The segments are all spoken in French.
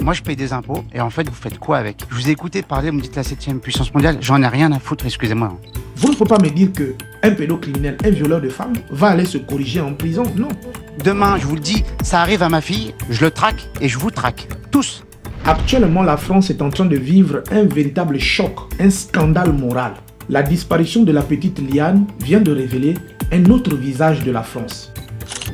moi je paye des impôts et en fait vous faites quoi avec? Je vous ai écouté parler, vous me dites la 7e puissance mondiale, j'en ai rien à foutre, excusez-moi. Vous ne pouvez pas me dire qu'un pédocriminel, un violeur de femmes, va aller se corriger en prison. Non. Demain, je vous le dis, ça arrive à ma fille, je le traque et je vous traque. Tous. Actuellement, la France est en train de vivre un véritable choc, un scandale moral. La disparition de la petite Liane vient de révéler un autre visage de la France.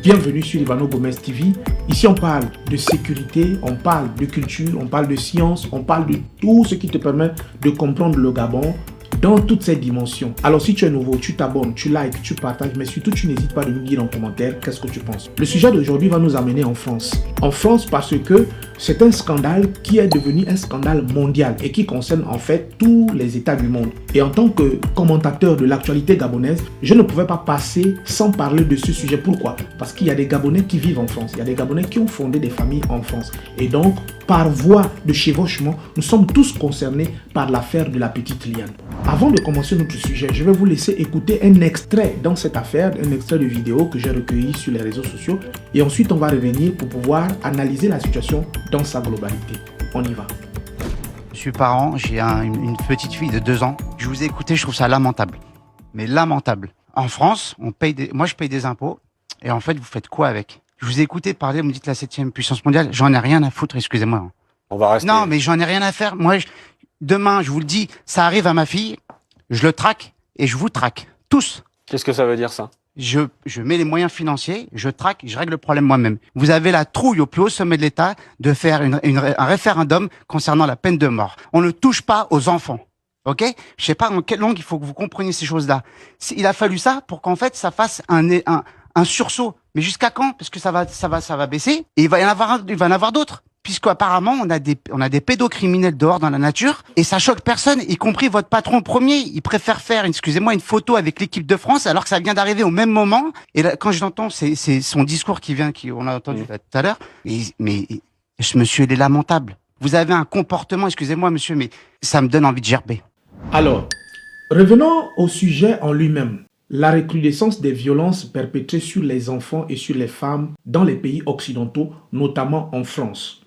Bienvenue sur Ivano Gomez TV. Ici, on parle de sécurité, on parle de culture, on parle de science, on parle de tout ce qui te permet de comprendre le Gabon dans toutes ses dimensions. Alors si tu es nouveau, tu t'abonnes, tu likes, tu partages, mais surtout tu n'hésites pas de nous dire en commentaire qu'est-ce que tu penses. Le sujet d'aujourd'hui va nous amener en France. En France parce que c'est un scandale qui est devenu un scandale mondial et qui concerne en fait tous les États du monde. Et en tant que commentateur de l'actualité gabonaise, je ne pouvais pas passer sans parler de ce sujet. Pourquoi? Parce qu'il y a des Gabonais qui vivent en France, il y a des Gabonais qui ont fondé des familles en France. Et donc, par voie de chevauchement, nous sommes tous concernés par l'affaire de la petite Liane. Avant de commencer notre sujet, je vais vous laisser écouter un extrait dans cette affaire, un extrait de vidéo que j'ai recueilli sur les réseaux sociaux. Et ensuite, on va revenir pour pouvoir analyser la situation dans sa globalité. On y va. Je suis parent, j'ai une petite fille de 2 ans. Je vous ai écouté, je trouve ça lamentable. Mais lamentable. En France, moi je paye des impôts et en fait, vous faites quoi avec? Je vous ai écouté parler, vous me dites la 7e puissance mondiale, j'en ai rien à foutre, excusez-moi. On va rester. Non, mais j'en ai rien à faire. Moi, demain, je vous le dis, ça arrive à ma fille, je le traque et je vous traque. Tous. Qu'est-ce que ça veut dire ça? Je mets les moyens financiers, je traque, je règle le problème moi-même. Vous avez la trouille au plus haut sommet de l'État de faire un référendum concernant la peine de mort. On ne touche pas aux enfants. Ok? Je sais pas en quelle langue il faut que vous compreniez ces choses-là. Il a fallu ça pour qu'en fait ça fasse un sursaut. Mais jusqu'à quand? Parce que ça va baisser. Et il va y en avoir d'autres. Puisqu'apparemment, on a des pédocriminels dehors dans la nature, et ça choque personne, y compris votre patron premier. Il préfère faire, excusez-moi, une photo avec l'équipe de France, alors que ça vient d'arriver au même moment. Et là, quand j'entends, c'est son discours on a entendu là, tout à l'heure. Mais ce monsieur, il est lamentable. Vous avez un comportement, excusez-moi, monsieur, mais ça me donne envie de gerber. Alors, revenons au sujet en lui-même. La recrudescence des violences perpétrées sur les enfants et sur les femmes dans les pays occidentaux, notamment en France.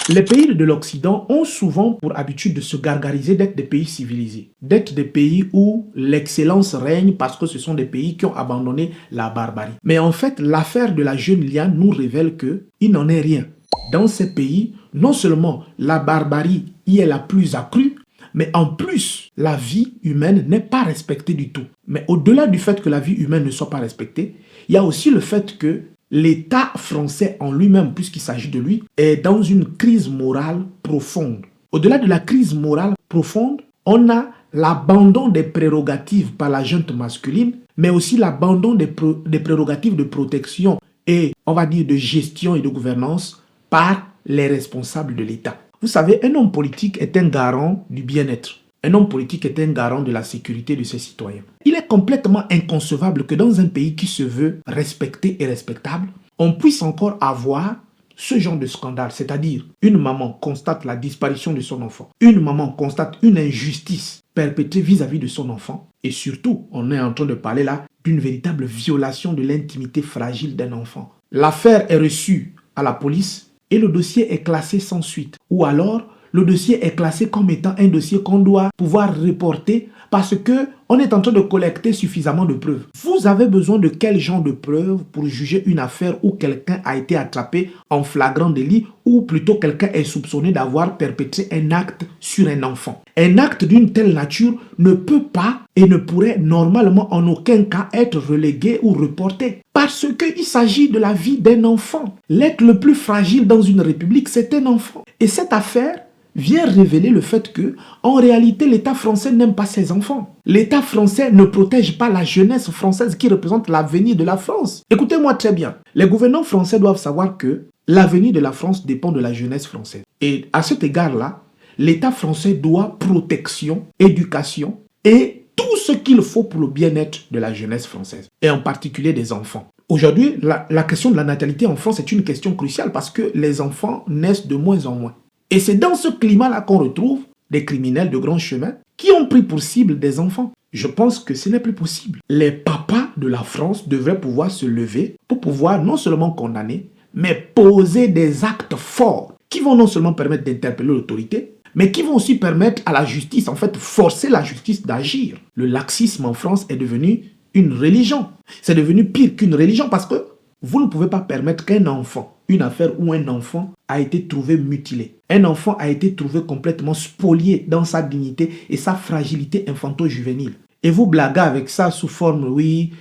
Les pays de l'Occident ont souvent pour habitude de se gargariser d'être des pays civilisés, d'être des pays où l'excellence règne parce que ce sont des pays qui ont abandonné la barbarie. Mais en fait, l'affaire de la jeune Liane nous révèle qu'il n'en est rien. Dans ces pays, non seulement la barbarie y est la plus accrue, mais en plus, la vie humaine n'est pas respectée du tout. Mais au-delà du fait que la vie humaine ne soit pas respectée, il y a aussi le fait que l'État français en lui-même, puisqu'il s'agit de lui, est dans une crise morale profonde. Au-delà de la crise morale profonde, on a l'abandon des prérogatives par la junte masculine, mais aussi l'abandon des prérogatives de protection et, on va dire, de gestion et de gouvernance par les responsables de l'État. Vous savez, un homme politique est un garant du bien-être. Un homme politique est un garant de la sécurité de ses citoyens. Il est complètement inconcevable que dans un pays qui se veut respecté et respectable, on puisse encore avoir ce genre de scandale. C'est-à-dire, une maman constate la disparition de son enfant. Une maman constate une injustice perpétrée vis-à-vis de son enfant. Et surtout, on est en train de parler là d'une véritable violation de l'intimité fragile d'un enfant. L'affaire est reçue à la police et le dossier est classé sans suite. Ou alors, le dossier est classé comme étant un dossier qu'on doit pouvoir reporter parce qu'on est en train de collecter suffisamment de preuves. Vous avez besoin de quel genre de preuves pour juger une affaire où quelqu'un a été attrapé en flagrant délit ou plutôt quelqu'un est soupçonné d'avoir perpétré un acte sur un enfant? Un acte d'une telle nature ne peut pas et ne pourrait normalement en aucun cas être relégué ou reporté. Parce qu'il s'agit de la vie d'un enfant. L'être le plus fragile dans une république, c'est un enfant. Et cette affaire vient révéler le fait que, en réalité, l'État français n'aime pas ses enfants. L'État français ne protège pas la jeunesse française qui représente l'avenir de la France. Écoutez-moi très bien. Les gouvernants français doivent savoir que l'avenir de la France dépend de la jeunesse française. Et à cet égard-là, l'État français doit protection, éducation et tout ce qu'il faut pour le bien-être de la jeunesse française, et en particulier des enfants. Aujourd'hui, la question de la natalité en France est une question cruciale parce que les enfants naissent de moins en moins. Et c'est dans ce climat-là qu'on retrouve des criminels de grand chemin qui ont pris pour cible des enfants. Je pense que ce n'est plus possible. Les papas de la France devraient pouvoir se lever pour pouvoir non seulement condamner, mais poser des actes forts qui vont non seulement permettre d'interpeller l'autorité, mais qui vont aussi permettre à la justice, en fait, forcer la justice d'agir. Le laxisme en France est devenu une religion. C'est devenu pire qu'une religion parce que vous ne pouvez pas permettre qu'un enfant, une affaire où un enfant a été trouvé mutilé, un enfant a été trouvé complètement spolié dans sa dignité et sa fragilité infanto-juvénile. Et vous blaguez avec ça sous forme, oui,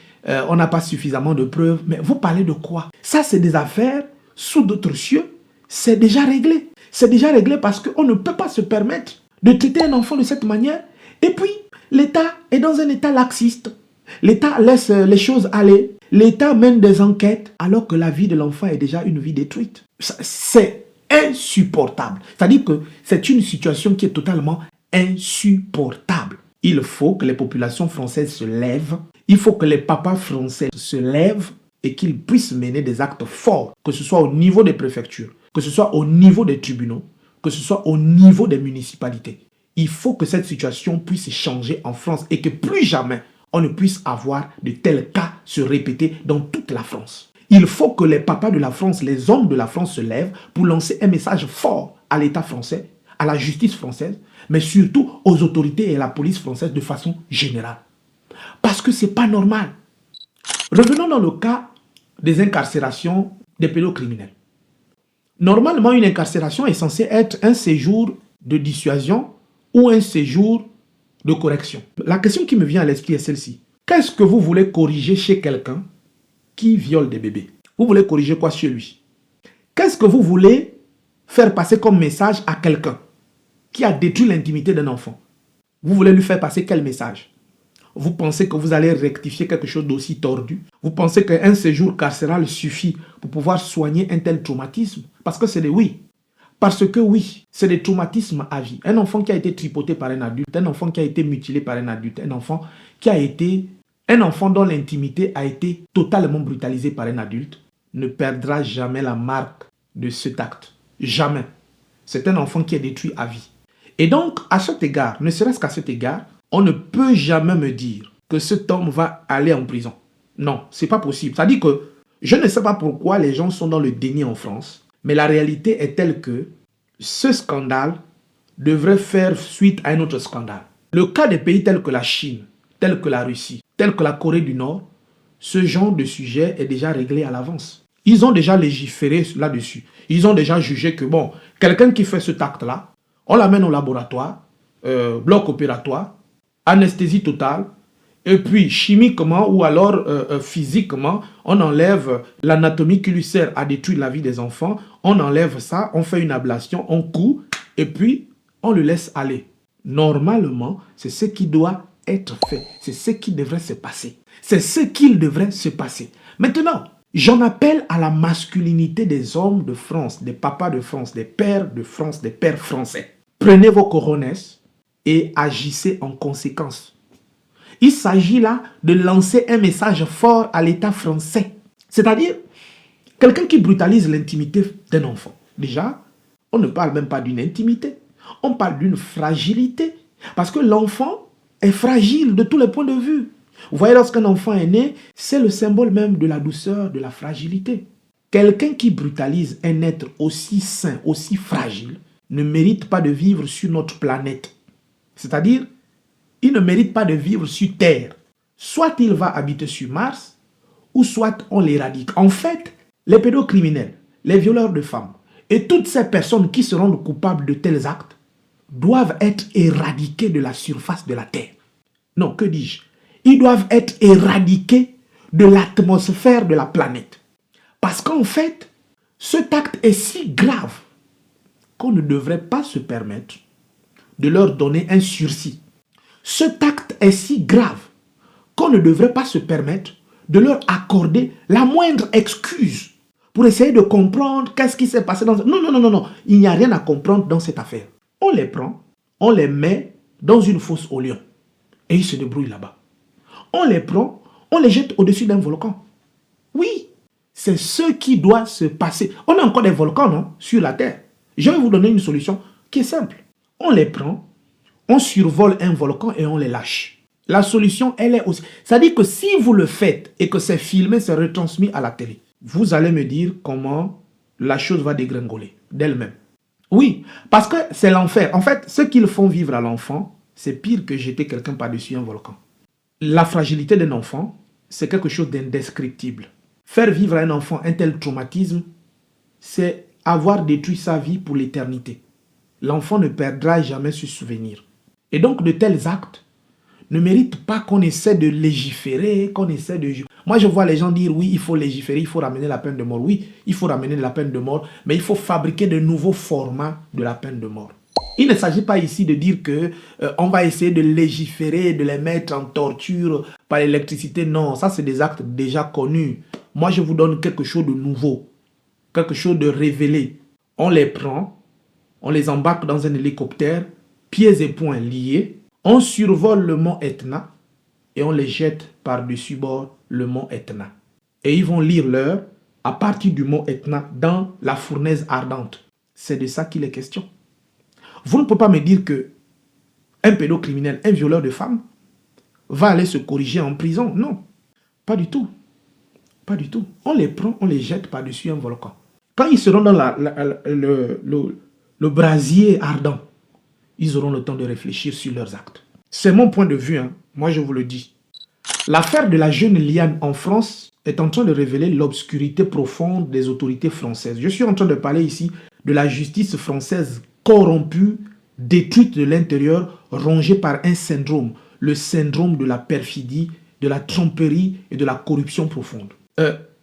on n'a pas suffisamment de preuves. Mais vous parlez de quoi? Ça, c'est des affaires sous d'autres cieux. C'est déjà réglé. C'est déjà réglé parce qu'on ne peut pas se permettre de traiter un enfant de cette manière. Et puis, l'État est dans un état laxiste. L'État laisse les choses aller. L'État mène des enquêtes alors que la vie de l'enfant est déjà une vie détruite. C'est insupportable. C'est-à-dire que c'est une situation qui est totalement insupportable. Il faut que les populations françaises se lèvent. Il faut que les papas français se lèvent et qu'ils puissent mener des actes forts, que ce soit au niveau des préfectures, que ce soit au niveau des tribunaux, que ce soit au niveau des municipalités. Il faut que cette situation puisse changer en France et que plus jamais on ne puisse avoir de tels cas se répéter dans toute la France. Il faut que les papas de la France, les hommes de la France se lèvent pour lancer un message fort à l'État français, à la justice française, mais surtout aux autorités et à la police française de façon générale. Parce que ce n'est pas normal. Revenons dans le cas des incarcérations des pédocriminels. Normalement, une incarcération est censée être un séjour de dissuasion ou un séjour de correction. La question qui me vient à l'esprit est celle-ci. Qu'est-ce que vous voulez corriger chez quelqu'un qui viole des bébés? Vous voulez corriger quoi chez lui? Qu'est-ce que vous voulez faire passer comme message à quelqu'un qui a détruit l'intimité d'un enfant? Vous voulez lui faire passer quel message? Vous pensez que vous allez rectifier quelque chose d'aussi tordu? Vous pensez qu'un séjour carcéral suffit pour pouvoir soigner un tel traumatisme? Parce que c'est des oui. Parce que oui, c'est des traumatismes à vie. Un enfant qui a été tripoté par un adulte, un enfant qui a été mutilé par un adulte, un enfant dont l'intimité a été totalement brutalisée par un adulte, ne perdra jamais la marque de cet acte. Jamais. C'est un enfant qui est détruit à vie. Et donc, à cet égard, ne serait-ce qu'à cet égard, on ne peut jamais me dire que cet homme va aller en prison. Non, c'est pas possible. C'est-à-dire que je ne sais pas pourquoi les gens sont dans le déni en France, mais la réalité est telle que ce scandale devrait faire suite à un autre scandale. Le cas des pays tels que la Chine, tels que la Russie, tels que la Corée du Nord, ce genre de sujet est déjà réglé à l'avance. Ils ont déjà légiféré là-dessus. Ils ont déjà jugé que, bon, quelqu'un qui fait cet acte-là, on l'amène au laboratoire, bloc opératoire, anesthésie totale, et puis chimiquement ou alors physiquement, on enlève l'anatomie qui lui sert à détruire la vie des enfants, on enlève ça, on fait une ablation, on coud, et puis on le laisse aller. Normalement, c'est ce qui doit être fait, c'est ce qui devrait se passer. C'est ce qu'il devrait se passer. Maintenant, j'en appelle à la masculinité des hommes de France, des papas de France, des pères de France, des pères français. Prenez vos coronesses et agissez en conséquence. Il s'agit là de lancer un message fort à l'État français. C'est-à-dire, quelqu'un qui brutalise l'intimité d'un enfant. Déjà, on ne parle même pas d'une intimité. On parle d'une fragilité. Parce que l'enfant est fragile de tous les points de vue. Vous voyez, lorsqu'un enfant est né, c'est le symbole même de la douceur, de la fragilité. Quelqu'un qui brutalise un être aussi sain, aussi fragile, ne mérite pas de vivre sur notre planète. C'est-à-dire, il ne mérite pas de vivre sur Terre. Soit il va habiter sur Mars, ou soit on l'éradique. En fait, les pédocriminels, les violeurs de femmes, et toutes ces personnes qui se rendent coupables de tels actes, doivent être éradiqués de la surface de la Terre. Non, que dis-je? Ils doivent être éradiqués de l'atmosphère de la planète. Parce qu'en fait, cet acte est si grave qu'on ne devrait pas se permettre de leur donner un sursis. Cet acte est si grave qu'on ne devrait pas se permettre de leur accorder la moindre excuse pour essayer de comprendre qu'est-ce qui s'est passé dans... Non. Il n'y a rien à comprendre dans cette affaire. On les prend, on les met dans une fosse aux lions et ils se débrouillent là-bas. On les prend, on les jette au-dessus d'un volcan. Oui, c'est ce qui doit se passer. On a encore des volcans, non, sur la Terre. Je vais vous donner une solution qui est simple. On les prend, on survole un volcan et on les lâche. La solution, elle est aussi... C'est-à-dire que si vous le faites et que c'est filmé, c'est retransmis à la télé, vous allez me dire comment la chose va dégringoler d'elle-même. Oui, parce que c'est l'enfer. En fait, ce qu'ils font vivre à l'enfant, c'est pire que jeter quelqu'un par-dessus un volcan. La fragilité d'un enfant, c'est quelque chose d'indescriptible. Faire vivre à un enfant un tel traumatisme, c'est avoir détruit sa vie pour l'éternité. L'enfant ne perdra jamais ce souvenir. Et donc, de tels actes ne méritent pas qu'on essaie de légiférer, qu'on essaie de... Moi, je vois les gens dire, oui, il faut légiférer, il faut ramener la peine de mort. Oui, il faut ramener la peine de mort, mais il faut fabriquer de nouveaux formats de la peine de mort. Il ne s'agit pas ici de dire que on va essayer de légiférer, de les mettre en torture par l'électricité. Non, ça, c'est des actes déjà connus. Moi, je vous donne quelque chose de nouveau, quelque chose de révélé. On les prend, on les embarque dans un hélicoptère, pieds et poings liés, on survole le mont Etna et on les jette par-dessus bord le mont Etna. Et ils vont lire l'heure à partir du mont Etna dans la fournaise ardente. C'est de ça qu'il est question. Vous ne pouvez pas me dire que un pédocriminel, un violeur de femmes, va aller se corriger en prison. Non, pas du tout. Pas du tout. On les prend, on les jette par-dessus un volcan. Quand ils seront dans le brasier ardent, ils auront le temps de réfléchir sur leurs actes. C'est mon point de vue, hein. Moi je vous le dis. L'affaire de la jeune Liane en France est en train de révéler l'obscurité profonde des autorités françaises. Je suis en train de parler ici de la justice française corrompue, détruite de l'intérieur, rongée par un syndrome, le syndrome de la perfidie, de la tromperie et de la corruption profonde.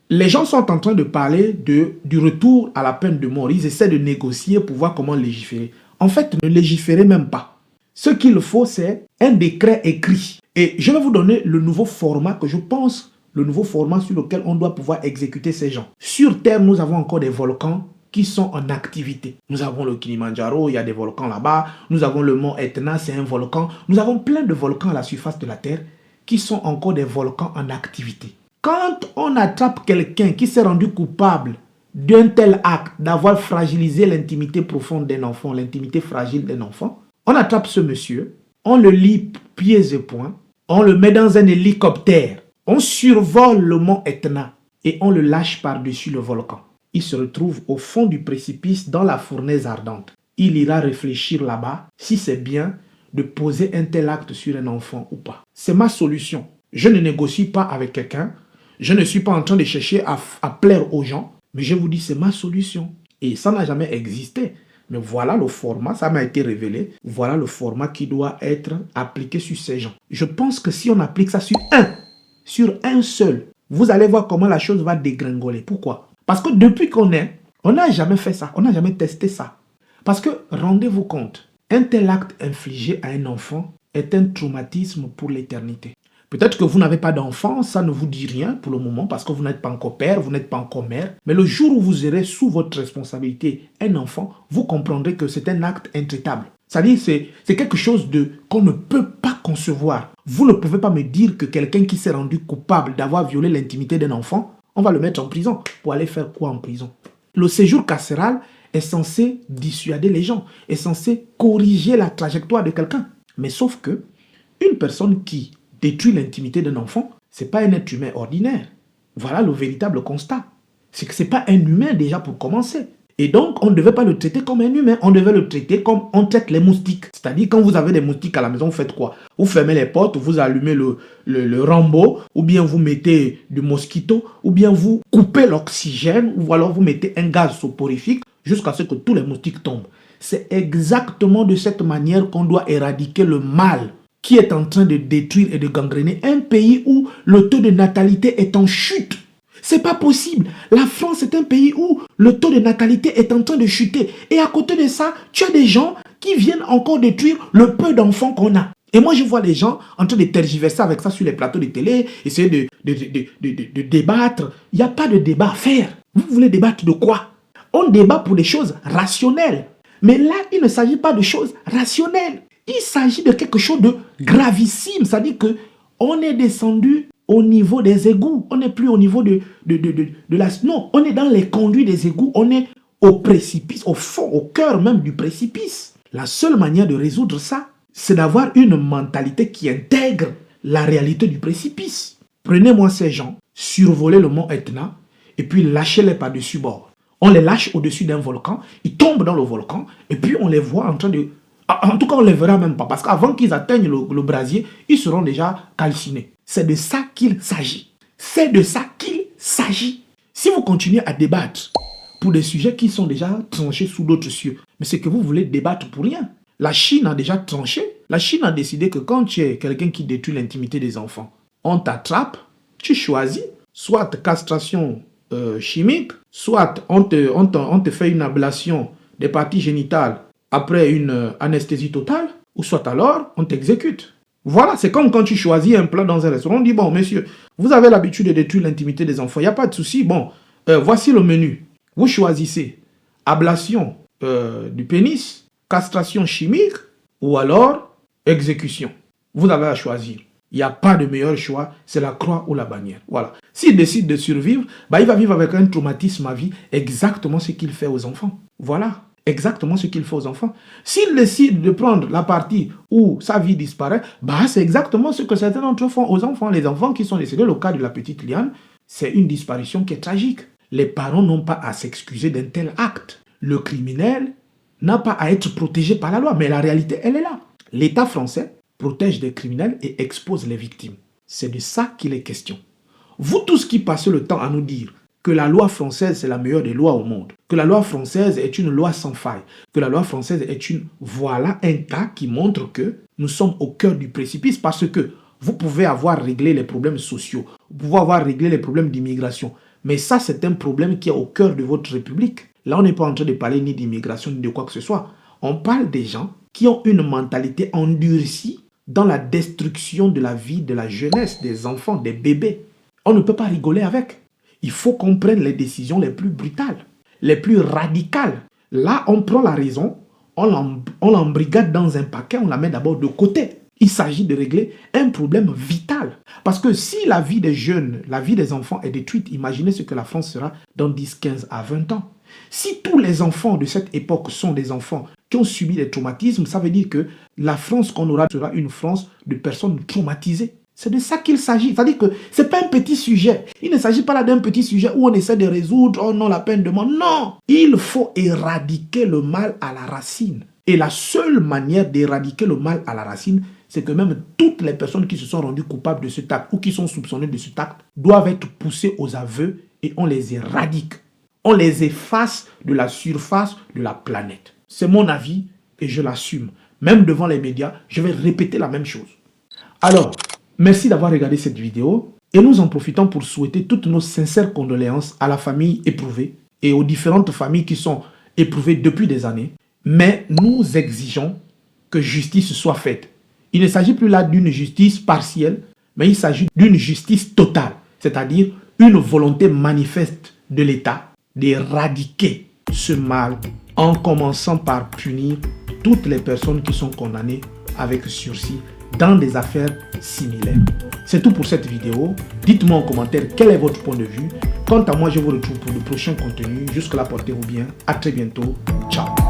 Les gens sont en train de parler du retour à la peine de mort. Ils essaient de négocier pour voir comment légiférer. En fait, ne légiférez même pas. Ce qu'il faut, c'est un décret écrit. Et je vais vous donner le nouveau format que je pense, le nouveau format sur lequel on doit pouvoir exécuter ces gens. Sur Terre, nous avons encore des volcans qui sont en activité. Nous avons le Kilimandjaro, il y a des volcans là-bas. Nous avons le mont Etna, c'est un volcan. Nous avons plein de volcans à la surface de la Terre qui sont encore des volcans en activité. Quand on attrape quelqu'un qui s'est rendu coupable d'un tel acte, d'avoir fragilisé l'intimité profonde d'un enfant, l'intimité fragile d'un enfant, on attrape ce monsieur, on le lie pieds et poings, on le met dans un hélicoptère, on survole le mont Etna et on le lâche par-dessus le volcan. Il se retrouve au fond du précipice dans la fournaise ardente. Il ira réfléchir là-bas si c'est bien de poser un tel acte sur un enfant ou pas. C'est ma solution. Je ne négocie pas avec quelqu'un. Je ne suis pas en train de chercher à plaire aux gens. Mais je vous dis, c'est ma solution. Et ça n'a jamais existé. Mais voilà le format, ça m'a été révélé. Voilà le format qui doit être appliqué sur ces gens. Je pense que si on applique ça sur un seul, vous allez voir comment la chose va dégringoler. Pourquoi? Parce que depuis qu'on est, on n'a jamais fait ça. On n'a jamais testé ça. Parce que, rendez-vous compte, un tel acte infligé à un enfant est un traumatisme pour l'éternité. Peut-être que vous n'avez pas d'enfant, ça ne vous dit rien pour le moment parce que vous n'êtes pas encore père, vous n'êtes pas encore mère. Mais le jour où vous aurez sous votre responsabilité un enfant, vous comprendrez que c'est un acte intraitable. C'est-à-dire c'est quelque chose qu'on ne peut pas concevoir. Vous ne pouvez pas me dire que quelqu'un qui s'est rendu coupable d'avoir violé l'intimité d'un enfant, on va le mettre en prison. Pour aller faire quoi en prison? Le séjour carcéral est censé dissuader les gens, est censé corriger la trajectoire de quelqu'un. Mais sauf que une personne qui détruit l'intimité d'un enfant, ce n'est pas un être humain ordinaire. Voilà le véritable constat. C'est que ce n'est pas un humain déjà pour commencer. Et donc, on ne devait pas le traiter comme un humain, on devait le traiter comme on traite les moustiques. C'est-à-dire, quand vous avez des moustiques à la maison, vous faites quoi? Vous fermez les portes, vous allumez le Rambo, ou bien vous mettez du mosquito, ou bien vous coupez l'oxygène, ou alors vous mettez un gaz soporifique jusqu'à ce que tous les moustiques tombent. C'est exactement de cette manière qu'on doit éradiquer le mal qui est en train de détruire et de gangréner un pays où le taux de natalité est en chute. C'est pas possible. La France est un pays où le taux de natalité est en train de chuter. Et à côté de ça, tu as des gens qui viennent encore détruire le peu d'enfants qu'on a. Et moi, je vois les gens en train de tergiverser avec ça sur les plateaux de télé, essayer de débattre. Il n'y a pas de débat à faire. Vous voulez débattre de quoi? On débat pour des choses rationnelles. Mais là, il ne s'agit pas de choses rationnelles. Il s'agit de quelque chose de gravissime. C'est-à-dire qu'on est descendu au niveau des égouts. On n'est plus au niveau de la... Non, on est dans les conduits des égouts. On est au précipice, au fond, au cœur même du précipice. La seule manière de résoudre ça, c'est d'avoir une mentalité qui intègre la réalité du précipice. Prenez-moi ces gens, survolez le mont Etna et puis lâchez-les par-dessus bord. On les lâche au-dessus d'un volcan, ils tombent dans le volcan, et puis on les voit en train de... En tout cas, on ne les verra même pas, parce qu'avant qu'ils atteignent le brasier, ils seront déjà calcinés. C'est de ça qu'il s'agit. C'est de ça qu'il s'agit. Si vous continuez à débattre pour des sujets qui sont déjà tranchés sous d'autres cieux, mais c'est que vous voulez débattre pour rien. La Chine a déjà tranché. La Chine a décidé que quand tu es quelqu'un qui détruit l'intimité des enfants, on t'attrape, tu choisis, soit castration chimique, soit on te fait une ablation des parties génitales après une anesthésie totale, ou soit alors on t'exécute. Voilà, c'est comme quand tu choisis un plat dans un restaurant, on dit, bon, monsieur, vous avez l'habitude de détruire l'intimité des enfants, il n'y a pas de souci, bon, voici le menu. Vous choisissez ablation du pénis, castration chimique, ou alors exécution. Vous avez à choisir. Il n'y a pas de meilleur choix, c'est la croix ou la bannière. Voilà. S'il décide de survivre, bah, il va vivre avec un traumatisme à vie, exactement ce qu'il fait aux enfants. Voilà. Exactement ce qu'il fait aux enfants. S'il décide de prendre la partie où sa vie disparaît, bah, c'est exactement ce que certains d'entre eux font aux enfants. Les enfants qui sont décédés, le cas de la petite Liane, c'est une disparition qui est tragique. Les parents n'ont pas à s'excuser d'un tel acte. Le criminel n'a pas à être protégé par la loi, mais la réalité, elle est là. L'État français protège des criminels et expose les victimes. C'est de ça qu'il est question. Vous tous qui passez le temps à nous dire que la loi française c'est la meilleure des lois au monde, que la loi française est une loi sans faille, que la loi française est une... Voilà un cas qui montre que nous sommes au cœur du précipice parce que vous pouvez avoir réglé les problèmes sociaux, vous pouvez avoir réglé les problèmes d'immigration, mais ça c'est un problème qui est au cœur de votre République. Là on n'est pas en train de parler ni d'immigration ni de quoi que ce soit. On parle des gens qui ont une mentalité endurcie dans la destruction de la vie de la jeunesse, des enfants, des bébés. On ne peut pas rigoler avec. Il faut qu'on prenne les décisions les plus brutales, les plus radicales. Là, on prend la raison, on l'embrigade dans un paquet, on la met d'abord de côté. Il s'agit de régler un problème vital. Parce que si la vie des jeunes, la vie des enfants est détruite, imaginez ce que la France sera dans 10, 15 à 20 ans. Si tous les enfants de cette époque sont des enfants qui ont subi des traumatismes, ça veut dire que la France qu'on aura sera une France de personnes traumatisées. C'est de ça qu'il s'agit. C'est-à-dire que ce n'est pas un petit sujet. Il ne s'agit pas là d'un petit sujet où on essaie de résoudre, oh non, la peine de mort. Non! Il faut éradiquer le mal à la racine. Et la seule manière d'éradiquer le mal à la racine, c'est que même toutes les personnes qui se sont rendues coupables de cet acte ou qui sont soupçonnées de cet acte doivent être poussées aux aveux et on les éradique. On les efface de la surface de la planète. C'est mon avis et je l'assume. Même devant les médias, je vais répéter la même chose. Alors, merci d'avoir regardé cette vidéo et nous en profitons pour souhaiter toutes nos sincères condoléances à la famille éprouvée et aux différentes familles qui sont éprouvées depuis des années. Mais nous exigeons que justice soit faite. Il ne s'agit plus là d'une justice partielle, mais il s'agit d'une justice totale, c'est-à-dire une volonté manifeste de l'État d'éradiquer ce mal en commençant par punir toutes les personnes qui sont condamnées avec sursis dans des affaires similaires. C'est tout pour cette vidéo. Dites-moi en commentaire quel est votre point de vue. Quant à moi, je vous retrouve pour de prochains contenus. Jusque-là, portez-vous bien. À très bientôt. Ciao.